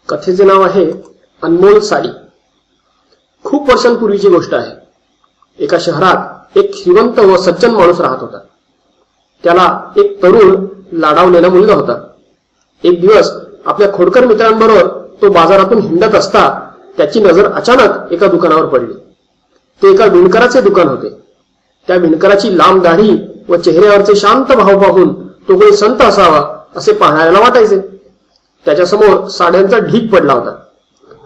कथेचे नाव आहे अनमोल साडी। खूप वर्षांपूर्वीची गोष्ट आहे। एका शहरात एक श्रीमंत व सज्जन माणूस राहत होता। त्याला एक तरुण लाडावलेला मुलगा होता। एक दिवस आपल्या खोडकर मित्रांबरोबर तो बाजारातून हिंडत असता त्याची नजर अचानक एका दुकानावर पडली। ते एका विणकराचे दुकान होते। त्या विणकराची लांब दाढी व चेहऱ्यावरचे शांत भाव पाहून तो कोणी संत असावा असे पाहणाऱ्याला वाटायचे। त्याच्यासमोर साड्यांचा ढीग पडला होता।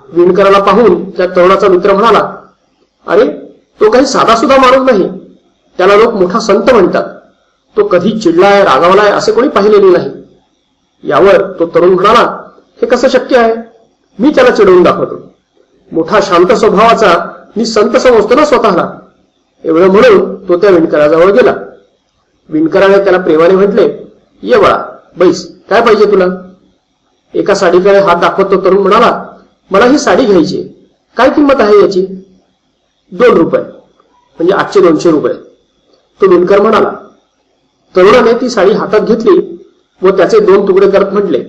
विणकराला पाहून त्या तरुणाचा मित्र म्हणाला, अरे तो काही साधासुद्धा माणूस नाही, त्याला लोक मोठा संत म्हणतात। तो कधी चिडलाय रागावलाय असे कोणी पाहिलेले नाही। यावर तो तरुण म्हणाला, हे कसं शक्य आहे? मी त्याला चिडवून दाखवतो। मोठा शांत स्वभावाचा मी संत समजतो ना स्वतःला। एवढं म्हणून तो त्या विणकराजवळ गेला। विणकराने त्याला प्रेमाने म्हटले, ये बाळा बैस, काय पाहिजे तुला? एका साडीकडे हात दाखवत तो तरुण म्हणाला, मला ही साडी घ्यायची, काय किंमत आहे याची? 2 रुपये, म्हणजे आजचे 200 रुपये। तो विणकर म्हणाला। तरुणाने ती साडी हातात घेतली व त्याचे 2 तुकडे करत म्हटले,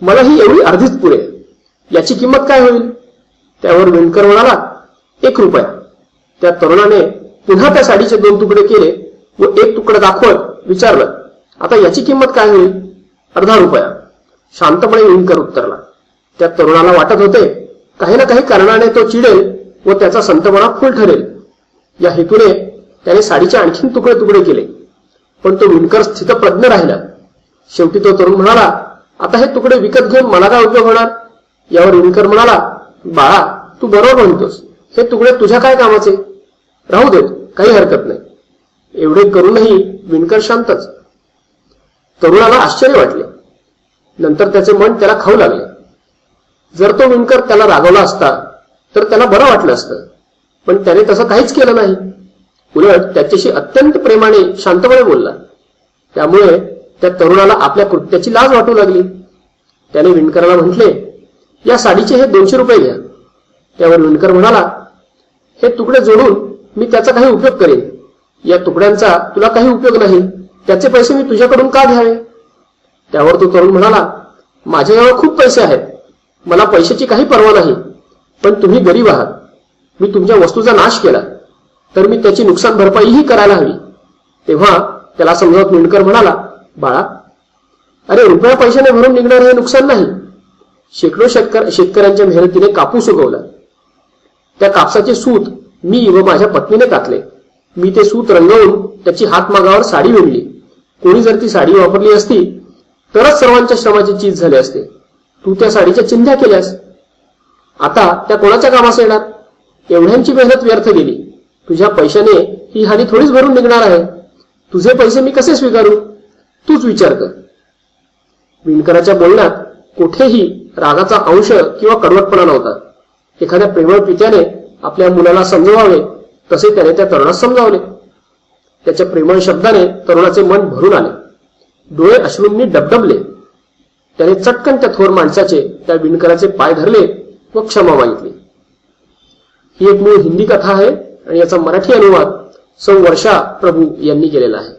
मला ही एवढी अर्धीच पुरे, याची किंमत काय होईल? त्यावर विणकर म्हणाला, 1 रुपया। त्या तरुणाने पुन्हा त्या साडीचे 2 तुकडे केले व 1 तुकडा दाखवत विचारलं, आता याची किंमत काय होईल? अर्धा रुपया। शांतपणे विणकर उत्तरला। त्या तरुणाला वाटत होते काही ना काही कारणाने तो चिडेल व त्याचा संतपणा फुल ठरेल। या हेतूने त्याने साडीचे आणखीन तुकडे तुकडे केले, पण तो विणकर स्थितप्रज्ञ राहिला। शेवटी तो तरुण म्हणाला, आता हे तुकडे विकत घेऊन मला काय उपयोग होणार? यावर विणकर म्हणाला, बाळा तू बरोबर म्हणतोस, हे तुकडे तुझ्या काय कामाचे? राहू देत, काही हरकत नाही। एवढे करूनही विणकर शांतच। तरुणाला आश्चर्य वाटले। नंतर त्याचे मन त्याला खाऊ लागले। जर तो विणकर त्याला रागवला असता तर त्याला बरं वाटलं असतं, पण त्याने तसं काहीच केलं नाही। उलट त्याच्याशी अत्यंत प्रेमाने शांतपणे बोलला। त्यामुळे त्या तरुणाला आपल्या कृत्याची लाज वाटू लागली। त्याने विणकराला म्हटले, या साडीचे हे 200 रुपये घ्या। त्यावर विणकर म्हणाला, हे तुकडे जोडून मी त्याचा काही उपयोग करेन। या तुकड्यांचा तुला काही उपयोग नाही, त्याचे पैसे मी तुझ्याकडून का घ्यावे? त्यावर तो तरुण म्हणाला, माझ्याजवळ खूप पैसे आहेत, मला पैशाची काही पर्वा नाही, पण तुम्ही गरीब आहात। मी तुमच्या वस्तूचा नाश केला तर मी त्याची नुकसान भरपाईही करायला हवी। तेव्हा त्याला समजावत विणकर म्हणाला, बाळा अरे रुपया पैशाने भरून निघणार हे नुकसान नाही। शेकडो शेतकऱ्यांच्या मेहनतीने कापूस उगवला। त्या कापसाचे सूत मी व माझ्या पत्नीने कातले। मी ते सूत रंगवून त्याची हातमागावर साडी विणली। कोणी जर ती साडी वापरली असती तरच सर्वांच्या श्रमाची चीज झाले असते। तू त्या साडीच्या चिंध्या केल्यास, आता त्या कोणाच्या कामास येणार? एवढ्यांची मेहनत व्यर्थ गेली। तुझ्या पैशाने ही हानी थोडीच भरून निघणार आहे। तुझे पैसे मी कसे स्वीकारू? तूच विचार कर। विणकराच्या बोलण्यात कुठेही रागाचा अंश किंवा कडवटपणा नव्हता। एखाद्या प्रेमळ पित्याने आपल्या मुलाला समजवावे तसे त्याने त्या तरुणास समजावले। त्याच्या प्रेमळ शब्दाने तरुणाचे मन भरून आले। डोळे अश्रूंनी डबडबले। त्याने चटकन त्या थोर माणसाचे त्या विणकराचे पाय धरले व क्षमा मागितली। ही एक मूळ हिंदी कथा आहे आणि याचा मराठी अनुवाद सौ वर्षा प्रभू यांनी केलेला आहे।